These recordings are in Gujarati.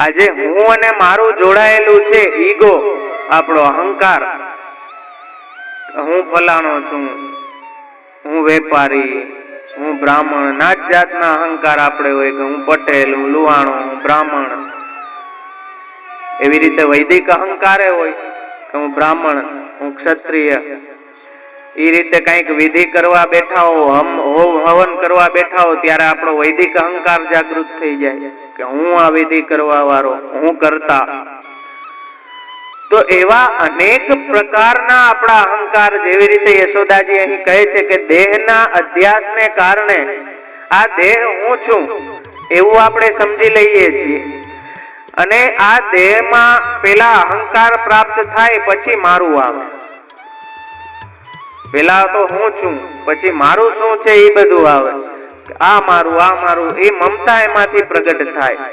આજે હું અને મારું જોડાયેલું છે ઈગો, આપણો અહંકાર. હું ફલાણો છું, હું વેપારી, હું બ્રાહ્મણ, નાત જાતના અહંકાર આપણે હોય કે હું પટેલ, હું લુહાણો, હું બ્રાહ્મણ. એવી રીતે વૈદિક અહંકારે હોય કે હું બ્રાહ્મણ, હું ક્ષત્રિય. એ રીતે કઈક વિધિ કરવા બેઠા હો, હવન કરવા બેઠા હો, ત્યારે આપણો વૈદિક અહંકાર જાગૃત થઈ જાય કે હું આ વિધિ કરવા વાળો, હું કરતા. તો એવા અનેક પ્રકારના આપણા અહંકાર, જેવી રીતે યશોદાજી અહીં કહે છે કે દેહના અધ્યાસને કારણે આ દેહ હું છું એવું આપણે સમજી લઈએ છીએ. અને આ દેહમાં પેલા અહંકાર પ્રાપ્ત થાય પછી મારું આવે. પેલા તો હું છું, પછી મારું શું છે એ બધું આવે. આ મારું, એ મમતા એમાંથી પ્રગટ થાય.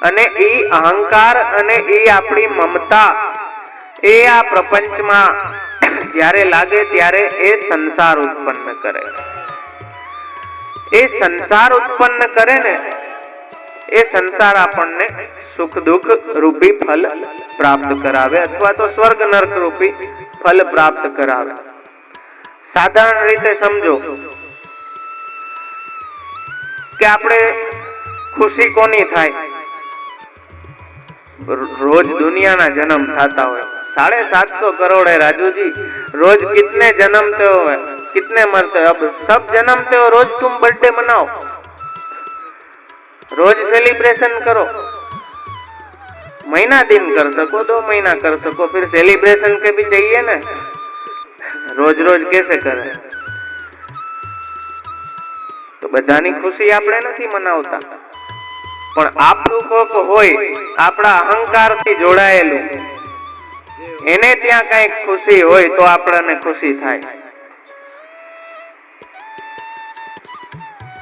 અને એ અહંકાર અને એ આપણી મમતા એ આ પ્રપંચમાં જ્યારે લાગે ત્યારે એ સંસાર ઉત્પન્ન કરે. એ સંસાર ઉત્પન્ન કરે ને, એ સંસાર આપણને સુખ દુઃખ રૂપી ફલ પ્રાપ્ત કરાવે, અથવા તો સ્વર્ગ નર્ક રૂપી ફલ પ્રાપ્ત કરાવે. સાધારણ રીતે સમજો કે આપણે ખુશી કોની થાય? રોજ દુનિયાના જન્મ થતા હોય, 750 करोड़ है राजूजी, रोज कितने जन्मते हो, कितने मरते हो? अब सब जन्मते हो, रोज तुम बर्थडे मनाओ, रोज सेलिब्रेशन करो. महीना दिन कर सको, 2 महीना कर सको, फिर सेलिब्रेशन के भी चाहिए ना. रोज रोज कैसे करे? तो बधानी खुशी આપણે નથી મનાવતા, પણ આપણું કોક હોય આપણા અહંકારથી જોડાયેલું, એને ત્યાં કઈક ખુશી હોય તો આપણને ખુશી થાય.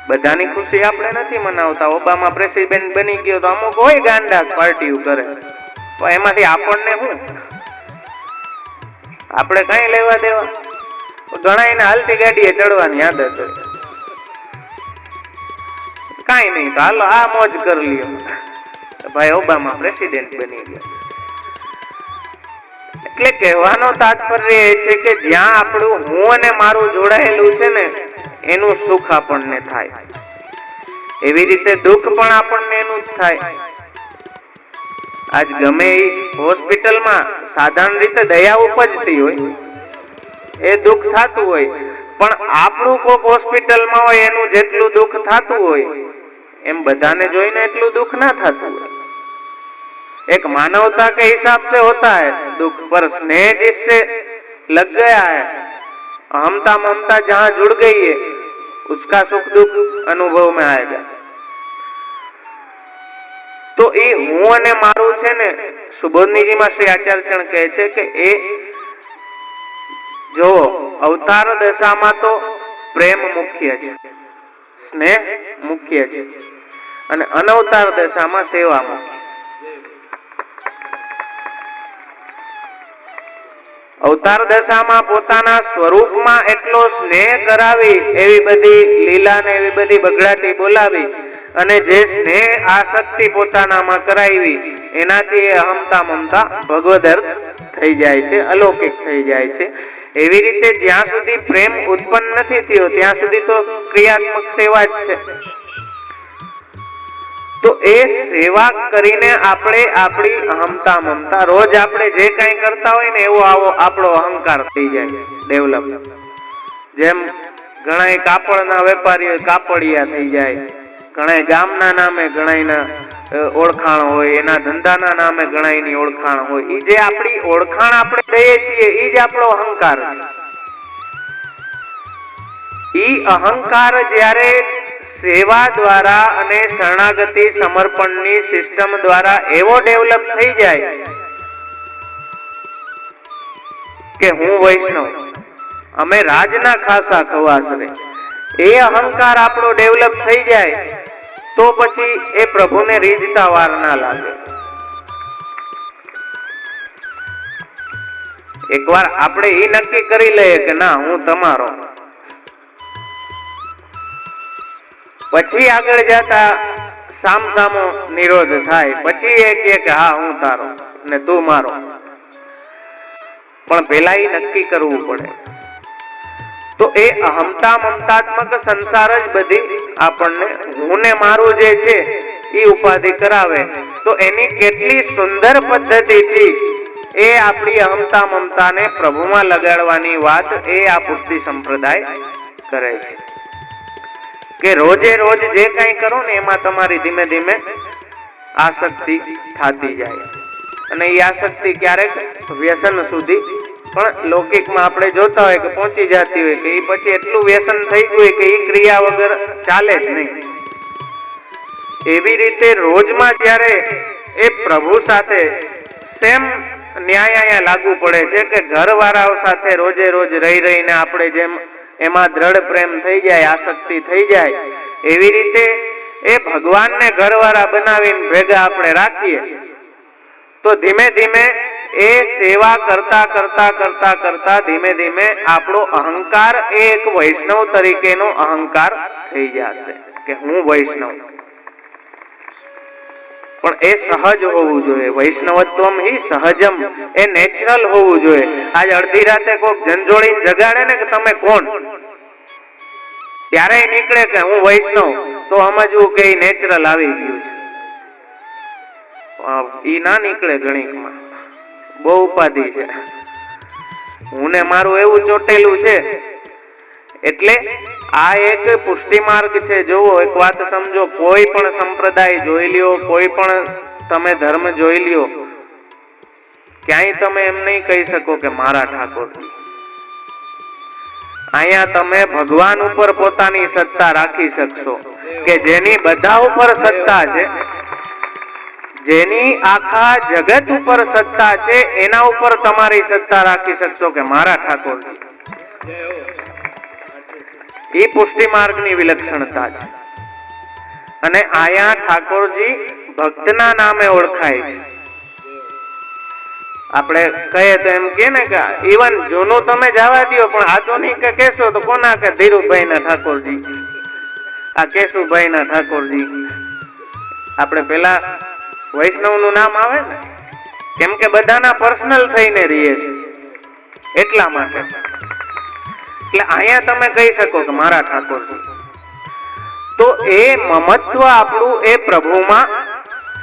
બધાની ખુશી આપણે નથી મનાવતા. ઓબામા પ્રેસિડેન્ટ બની ગયો તો અમુક હોય ગાંડા પાર્ટીઓ કરે, તો એમાંથી આપણને શું? આપણે કઈ લેવા દેવા? ઘણા એને હાલતી ગાડીએ ચડવાની આદત હોય, કઈ નહીં તો હાલો આ મોજ કરી લ્યો. ભાઈ ઓબામા પ્રેસિડેન્ટ બની ગયો. એટલે કહેવાનો તાત્પર્ય એ છે કે જ્યાં આપણું હું અને મારું જોડાયેલું છે ને, એનું સુખ આપણને થાય. એવી રીતે દુઃખ પણ આપણને એનું જ થાય. આજ ગમે એ હોસ્પિટલમાં સાધારણ રીતે દયા ઉપજતી હોય, એ દુઃખ થતું હોય, પણ આપણું કોક હોસ્પિટલમાં હોય એનું જેટલું દુઃખ થતું હોય એમ બધાને જોઈને એટલું દુઃખ ના થતું હોય. एक मानवता के हिसाब से होता है दुख, पर स्नेह जिससे लग गया है, अहमता ममता जहां जुड़ गई है, उसका सुख दुख अनुभव में आएगा. तो ये હું અને મારું છે ને, સુબોધનીજીમાં શ્રી આચાર્યચરણ કહે છે કે એ જો અવતાર દશામાં તો પ્રેમ મુખ્ય છે, સ્નેહ મુખ્ય છે, અને અનવતાર દશામાં સેવા મુખ્ય. અવતાર દશામાં પોતાના સ્વરૂપમાં એટલો સ્નેહ કરાવી, એવી બધી લીલા ને એવી બધી બગડાટી બોલાવી, અને જે સ્નેહ આસક્તિ પોતાનામાં કરાવી, એનાથી અહમતા મમતા ભગવદ અર્થ થઈ જાય છે, અલૌકિક થઈ જાય છે. એવી રીતે જ્યાં સુધી પ્રેમ ઉત્પન્ન નથી થયો ત્યાં સુધી તો ક્રિયાત્મક સેવા જ છે. તો એ સેવા કરીને આપણે આપણી અહમતા મમતા, રોજ આપણે જે કઈ કરતા હોય ને એવો આવો આપણો અહંકાર થઈ જાય ડેવલપ. જેમ ઘણા કાપડના વેપારીઓ કાપડિયા થઈ જાય, ઘણા ગામના નામે ઘણાના ઓળખાણ હોય, એના ધંધાના નામે ઘણાની ઓળખાણ હોય. એ જે આપણી ઓળખાણ આપણે દઈએ છીએ એ જ આપણો અહંકાર છે. એ અહંકાર જ્યારે સેવા દ્વારા અને શરણાગતિ સમર્પણની સિસ્ટમ દ્વારા એવો ડેવલપ થઈ જાય કે હું વૈષ્ણવ, અમે રાજના ખાસા ખવાસરે, એ અહંકાર આપણો ડેવલપ થઈ જાય તો પછી એ પ્રભુને રીઝતા વાર ના લાગે. એકવાર આપણે એ નક્કી કરી લઈએ કે ના હું તમારો, પછી આગળ જતા સામસામો નિરોધ થાય, પછી એ કહે કે હા હું તારો ને તું મારો. પણ પેલા એ નક્કી કરવું પડે. તો એ અહમતા મમતાત્મક સંસાર જ બધી આપણને હું ને મારું જે છે એ ઉપાધિ કરાવે. તો એની કેટલી સુંદર પદ્ધતિથી એ આપણી અહમતા મમતાને પ્રભુમાં લગાડવાની વાત એ આ પુષ્ટિ સંપ્રદાય કરે છે કે રોજે રોજ જે કંઈ કરો ને એમાં તમારી ધીમે ધીમે આસક્તિ થતી જાય. અને એ આસક્તિ ક્યારેક વ્યસન સુધી પણ લૌકિકમાં આપણે જોતા હોય કે પહોંચી જતી હોય કે એ પછી એટલું વ્યસન થઈ ગયું હોય કે એ ક્રિયા વગર ચાલે જ નહીં. એવી રીતે રોજમાં જ્યારે એ પ્રભુ સાથે સેમ ન્યાય અહીંયા લાગુ પડે છે કે ઘરવાળાઓ સાથે રોજે રોજ રહી રહીને આપણે જેમ એમાં દ્રઢ પ્રેમ થઈ જાય, આસક્તિ થઈ જાય, એવી રીતે એ ભગવાનને ઘરવાળા બનાવીને ભેગા આપણે રાખીએ તો ધીમે ધીમે એ સેવા કરતા કરતા કરતા કરતા ધીમે ધીમે આપણો અહંકાર એ એક વૈષ્ણવ તરીકેનો અહંકાર થઈ જશે કે હું વૈષ્ણવ. પણ એ સહજ હોવું જોઈએ. વૈષ્ણવત્વમ હિ સહજમ, એ નેચરલ હોવું જોઈએ. આજ અડધી રાતે કોઈક ઝંઝોળીને જગાડે ને કે તમે કોણ, ત્યારે નીકળે કે હું વૈષ્ણવ, તો સમજવું કે નેચરલ આવી ગયું છે. ઈ ના નીકળે. ગણિતમાં બહુ ઉપાધિ છે. હું ને મારું એવું ચોટેલું છે. એટલે આ એક પુષ્ટિ માર્ગ છે. જોવો, એક વાત સમજો, કોઈ પણ સંપ્રદાય જોઈ લ્યો, કોઈ પણ તમે ધર્મ જોઈ લ્યો, ક્યાંય તમે એમ નહીં કહી શકો કે મારા ઠાકોર. અહીંયા તમે ભગવાન ઉપર પોતાની સત્તા રાખી શકશો કે જેની બધા ઉપર સત્તા છે, જેની આખા જગત ઉપર સત્તા છે, એના ઉપર તમારી સત્તા રાખી શકશો કે મારા ઠાકોર. એ પુષ્ટિ માર્ગની વિલક્ષણતા છે. અને આયા ઠાકોરજી ભક્તના નામે ઓળખાય છે. આપણે કહીએ તો એમ કે ને કે ઇવન જૂનું તમે જવા દો, પણ આધુનિક કહેશો તો કોના કે ધીરુભાઈ ના ઠાકોરજી, આ કેશુભાઈ ના ઠાકોરજી. આપણે પેલા વૈષ્ણવ નું નામ આવે ને, કેમ કે બધાના પર્સનલ થઈને રહીએ છે એટલા માટે. એટલે અહીંયા તમે કહી શકો કે મારા ઠાકોરજી. તો એ મમત્વ આપણું એ પ્રભુમાં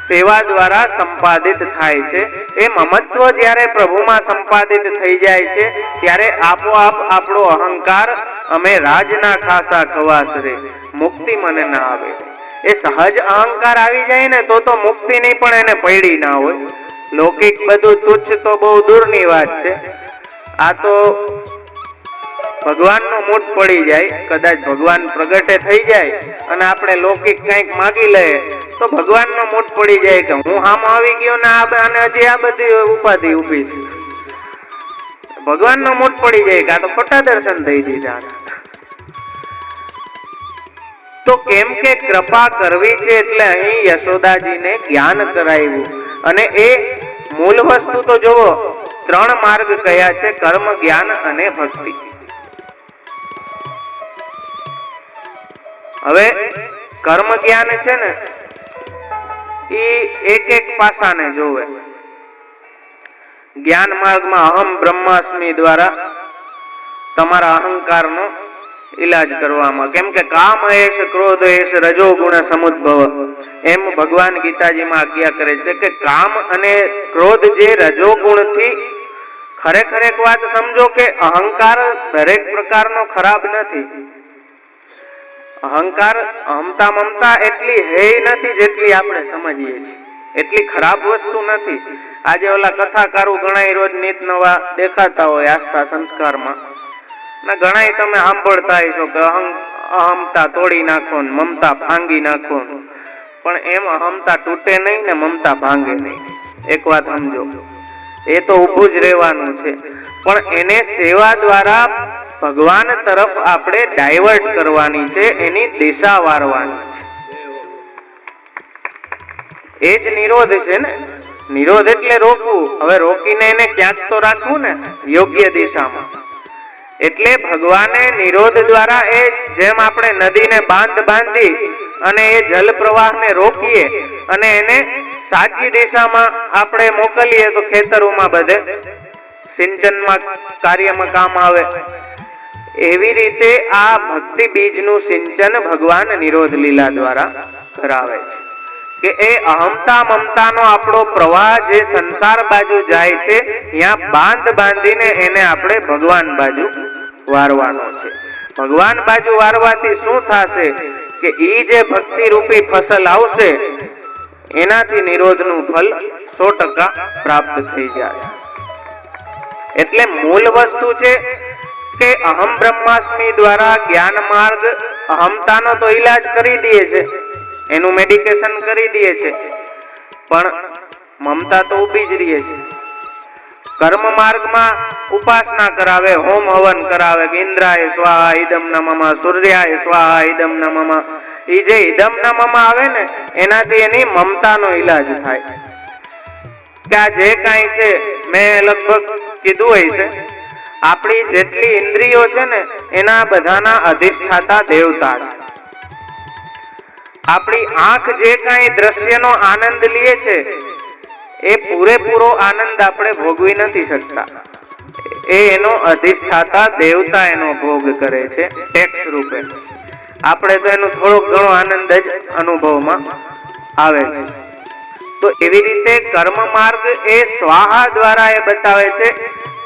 સેવા દ્વારા સંપાદિત થાય છે. એ મમત્વ જ્યારે પ્રભુમાં સંપાદિત થઈ જાય છે ત્યારે આપોઆપ આપણો અહંકાર અમે રાજના ખાસા ખવાસરે મુક્તિ મને ના આવે. એ સહજ અહંકાર આવી જાય ને તો મુક્તિની પણ એને પૈડી ના હોય. લૌકિક બધું તુચ્છ તો બહુ દૂરની વાત છે. આ તો ભગવાનનો મૂઠ પડી જાય. કદાચ ભગવાન પ્રગટે થઈ જાય અને આપણે લૌકિક કંઈક માગી લઈએ તો ભગવાનનો મૂઠ પડી જાય કે હું આમ આવી ગયો ને અને હજી આ બધી ઉપાધિ ઊભી છે. ભગવાનનો મૂઠ પડી જાય કે આ તો ખોટા દર્શન થઈ દીધા. તો કેમ કે કૃપા કરવી છે એટલે અહીં યશોદાજીને જ્ઞાન કરાવ્યું. અને એ મૂળ વસ્તુ તો જોવો, 3 માર્ગ કયા છે, કર્મ, જ્ઞાન અને ભક્તિ. હવે કર્મ જ્ઞાન છે ને એ એક એક પાસાને જોવે. જ્ઞાન માર્ગમાં અહમ બ્રહ્માસ્મિ દ્વારા તમારા અહંકારનો ઈલાજ કરવામાં, કેમ કે કામ એશ, ક્રોધ એશ, રજો ગુણ સમુદ્ભવ, એમ ભગવાન ગીતાજીમાં આજ્ઞા કરે છે કે કામ અને ક્રોધ જે રજો ગુણથી, ખરેખર એક વાત સમજો કે અહંકાર દરેક પ્રકારનો ખરાબ નથી. અહંકાર, અહમતા મમતા એટલી હે નથી જેટલી આપણે સમજીએ છીએ. એટલી ખરાબ વસ્તુ નથી. આજે ઓલા કથાકારો ઘણા રોજ નિત નવા દેખાતા હોય આસ્થા સંસ્કારમાં, ને ઘણા તમે સાંભળતા હશો કે અહમતા તોડી નાખો ને મમતા ભાંગી નાખો. પણ એમ અહમતા તૂટે નહીં ને મમતા ભાંગે નહીં. એક વાત સમજો, એ તો ઊભું જ રહેવાનું છે. પણ એને સેવા દ્વારા ભગવાન તરફ આપણે ડાયવર્ટ કરવાની છે, એની દિશા વારવાની છે. એ જ નિરોધ છે ને. નિરોધ એટલે રોકવું. હવે રોકીને એને ક્યાંક તો રાખવું ને યોગ્ય દિશામાં. એટલે ભગવાને નિરોધ દ્વારા, એ જેમ આપણે નદીને બાંધી અને એ જલ પ્રવાહને રોકીએ અને એને સાચી દિશામાં આપણે મોકલીએ તો ખેતરોમાં બધે સિંચનમાં કાર્યમાં કામ આવે. એવી રીતે આ ભક્તિ બીજનું સિંચન ભગવાન નિરોધ લીલા દ્વારા કરાવે છે કે એ અહમતા મમતાનો આપણો પ્રવાહ જે સંસાર બાજુ જાય છે ત્યાં બાંધીને એને આપણે ભગવાન બાજુ વારવાનો છે. ભગવાન બાજુ વારવાથી શું થશે કે ઈ જે ભક્તિ રૂપી ફસલ આવશે એનાથી નિરોધનું ફલ 100% પ્રાપ્ત થઈ જાય. એટલે મૂળ વસ્તુ છે કે અહમ બ્રહ્માસ્મિ દ્વારા જ્ઞાન માર્ગ અહમતાનો તો ઈલાજ કરી દે છે, એનું મેડિકેશન કરી દે છે, પણ મમતા તો ઊભી જ રહે છે. કર્મ માર્ગમાં ઉપાસના કરાવે, હોમ હવન કરાવે કે ઇન્દ્રાય સ્વાહા ઇદમ નમઃ, સૂર્યાય સ્વાહા ઇદમ નમઃ. એ જે ઇદમ નમઃ આવે ને એનાથી એની મમતાનો ઈલાજ થાય. કે આ જે કાંઈ છે મેં લગભગ કીધું હોય છે, આપણી જેટલી ઇન્દ્રિયો છે ને એના બધાના અધિષ્ઠાતા દેવતા છે. આપણી આંખ જે કાંઈ દ્રશ્યનો આનંદ લે છે એ પૂરેપૂરો આનંદ આપણે ભોગવી નથી શકતા. એ એનો અધિષ્ઠાતા દેવતા એનો ભોગ કરે છે ટેક્સ રૂપે. આપણે તો એનો થોડો ઘણો આનંદ જ અનુભવમાં આવે છે. તો એવી રીતે કર્મ માર્ગ એ સ્વાહા દ્વારા એ બતાવે છે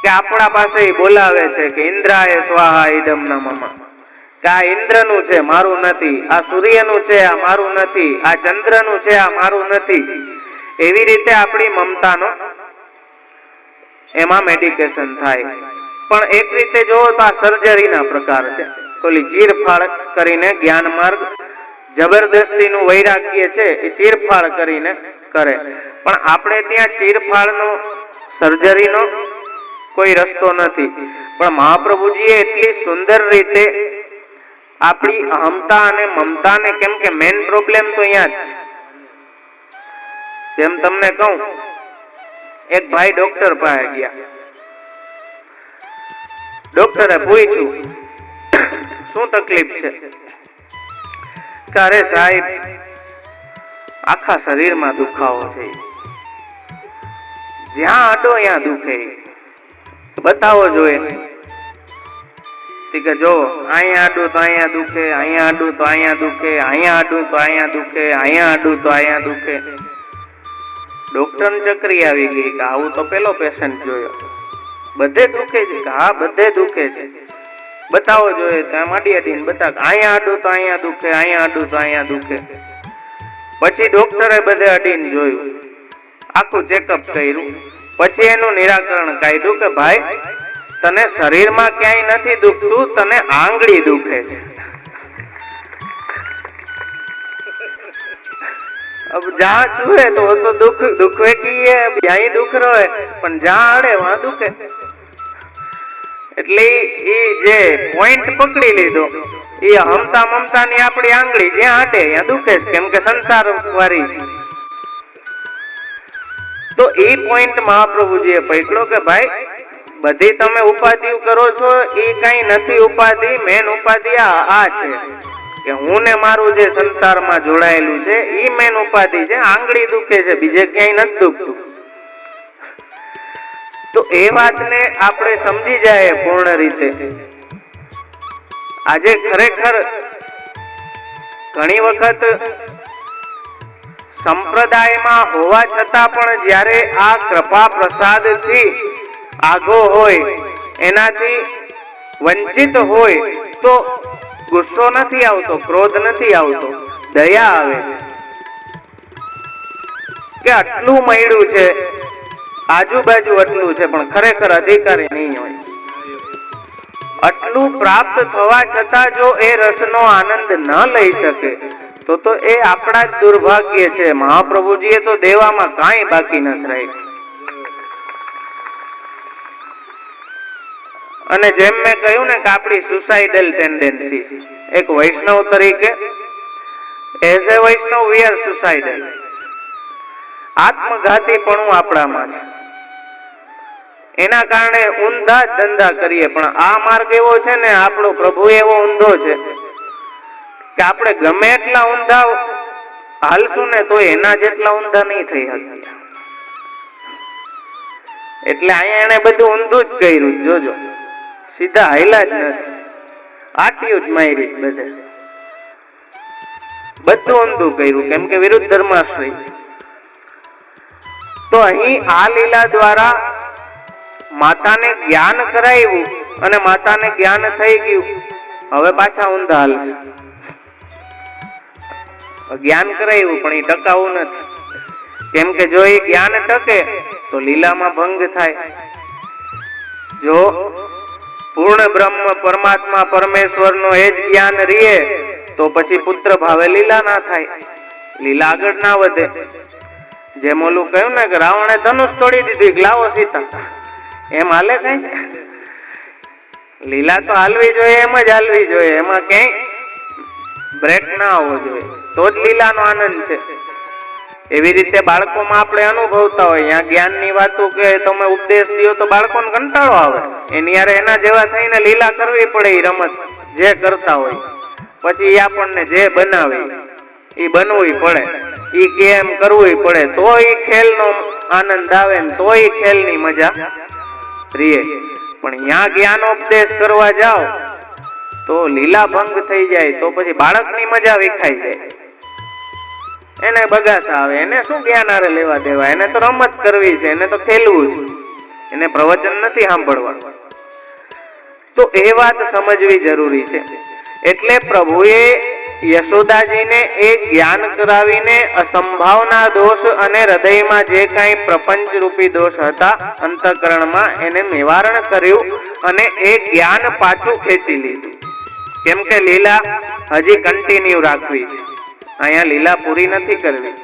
કે આપણા પાસે બોલાવે છે કે ઇન્દ્રાય સ્વાહા ઇદમ નમઃ. કે આ ઇન્દ્રનું છે મારું નથી, આ સૂર્યનું છે આ મારું નથી, આ ચંદ્રનું છે આ મારું નથી. એવી રીતે આપણી મમતાનો એમાં મેડિકેશન થાય. પણ એક રીતે જોવો તો આ સર્જરીના પ્રકાર છે. ઓલી ચીરફાડ કરીને જ્ઞાન માર્ગ જબરદસ્તીનું વૈરાગ્ય છે એ ચીરફાડ કરીને કરે. પણ આપણે ત્યાં ચીરફાડનો સર્જરીનો કોઈ રસ્તો નથી. પણ મહાપ્રભુજીએ એટલી સુંદર રીતે આપણી અહમતા અને મમતાને, કેમ કે મેન પ્રોબ્લેમ તો અહીંયા જ છે. જેમ તમને કહું, એક ભાઈ ડોક્ટર પાસે ગયા. ડોક્ટરે પૂછ્યું શું તકલીફ છે? કે અરે સાહેબ આખા શરીરમાં દુખાવો છે, જ્યાં આડો ત્યાં દુખે, બતાવો જોઈએ. કે જો અહીંયા આડું તો અહીંયા દુખે, અહીંયા આડું તો અહીંયા દુખે, અહીંયા આડું તો અહીંયા દુખે, અહીંયા આડું તો અહીંયા દુખે. ડોક્ટરને ચકરી આવી ગઈ કે આવું તો પેલો પેશન્ટ જોયો, બધે દુખે છે. કે હા બધે દુખે છે, બતાવો જોઈએ. ત્યાં માડી અડીને બતાવ, અહીંયા આડું તો અહીંયા દુખે, અહીંયા આડું તો અહીંયા દુખે. પછી ડોક્ટરે બધે અડીને જોયું, આખું ચેકઅપ કર્યું, પછી એનું નિરાકરણ કાઢ્યું કે ભાઈ તને શરીરમાં ક્યાંય નથી દુખતું, તને આંગળી દુખે છે. अब जहाँ छुए तो वो तो दुख दुखवे की है, यहीं दुख रहे, પણ જ્યાં અડે વહાં દુખે. એટલે એ જે પોઈન્ટ પકડી લીધો એ હમતા મમતા ની આપણી આંગળી જ્યાં અડે ત્યાં દુખે છે, કેમ કે સંસાર વાળી છે. તો એ પોઈન્ટ મહાપ્રભુજીએ પકડ્યો કે ભાઈ બધી તમે ઉપાધિ કરો છો એ કઈ નથી ઉપાધિ, મેન ઉપાધિ આ છે કે હું ને મારું જે સંસારમાં જોડાયેલું છે એ મેન ઉપાધિ છે. આંગળી દુખે છે, બીજે ક્યાંય નથી દુખતું. તો એ વાતને આપણે સમજી જાય પૂર્ણ રીતે. આજે ખરેખર ઘણી વખત સંપ્રદાયમાં હોવા છતાં પણ જ્યારે આ કૃપા પ્રસાદથી આઘો હોય, એનાથી વંચિત હોય તો ગુસ્સો નથી આવતો, ક્રોધ નથી આવતો, દયા આવે છે. કે આટલું મળ્યું છે, આજુબાજુ આટલું છે, પણ ખરેખર અધિકારી નહીં હોય. આટલું પ્રાપ્ત થવા છતાં જો એ રસનો આનંદ ન લઈ શકે તો એ આપણા જ દુર્ભાગ્ય છે. મહાપ્રભુજીએ તો દેવામાં કાંઈ બાકી નથી રાખ્યું. અને જેમ મેં કહ્યું ને કે આપણી સુસાઇડલ ટેન્ડન્સી, એક વૈષ્ણવ તરીકે as a Vaishnav we are suicidal. આત્મઘાતીપણું આપણામાં છે. એના કારણે ઊંધા ધંધા કરીએ. પણ આ માર્ગ એવો છે ને, આપણો પ્રભુ એવો ઊંધો છે કે આપણે ગમે એટલા ઊંધા હાલશું ને તો એના જેટલા ઊંધા નહીં થઈ શકીએ. એટલે અહીંયા એને બધું ઊંધું જ કર્યું. જોજો, સીધા હાયલા જ નથી, આટિયું જ મારી બધે, બધું ઊંધું કર્યું, કેમ કે વિરુદ્ધ ધર્માશ્રય. તો અહીં આ લીલા દ્વારા માતાને જ્ઞાન કરાવ્યું અને માતાને જ્ઞાન થઈ ગયું. હવે પાછા ઊંધા હાલશે. જ્ઞાન કરાવ્યું પણ એ ટકાવું નથી, કેમ કે જો એ જ્ઞાન ટકે તો લીલામાં ભંગ થાય. જો પૂર્ણ બ્રહ્મ પરમાત્મા પરમેશ્વરનો એ જ જ્ઞાન રીએ તો પછી પુત્ર ભાવે લીલા ના થાય, લીલા આગળ ના વધે. જેમ ઓલું કહ્યું ને કે રાવણે ધનુષ તોડી દીધી, લાવો સીતા, એમ હાલે કઈ? લીલા તો હાલવી જોઈએ, એમ જ હાલવી જોઈએ, એમાં ક્યાંય બ્રેક ના આવવો જોઈએ, તો જ લીલાનો આનંદ છે. એવી રીતે બાળકોમાં આપણે અનુભવતા હોય, અહીંયા જ્ઞાનની વાતો કે તમે ઉપદેશ દો તો બાળકોને કંટાળો આવે, એની યારે એના જેવા થઈને લીલા કરવી પડે. એ રમત જે કરતા હોય પછી એ આપણને જે બનાવે એ બનવું પડે, એ કેમ કરવું પડે, તો એ ખેલનો આનંદ આવે ને તો એ ખેલની મજા રીએ. પણ અહીંયા જ્ઞાનોપદેશ કરવા જાઓ તો લીલા ભંગ થઈ જાય, તો પછી બાળકની મજા વિખાઈ જાય, એને બગાસા આવે. એને શું જ્ઞાન આરે લેવા દેવા, એને તો રમત કરવી છે, એને તો ખેલવું છે, એને પ્રવચન નથી સાંભળવાનું. તો એ વાત સમજવી જરૂરી છે. એટલે પ્રભુએ યશોદાજીને એ જ્ઞાન કરાવીને અસંભાવના દોષ અને હૃદયમાં જે કાંઈ પ્રપંચ રૂપી દોષ હતા અંતઃકરણમાં એને નિવારણ કર્યું અને એ જ્ઞાન પાછું ખેંચી લીધું. કેમ કે લીલા હજી કન્ટિન્યુ રાખવી છે, અહીંયા લીલા પૂરી નથી કરવી.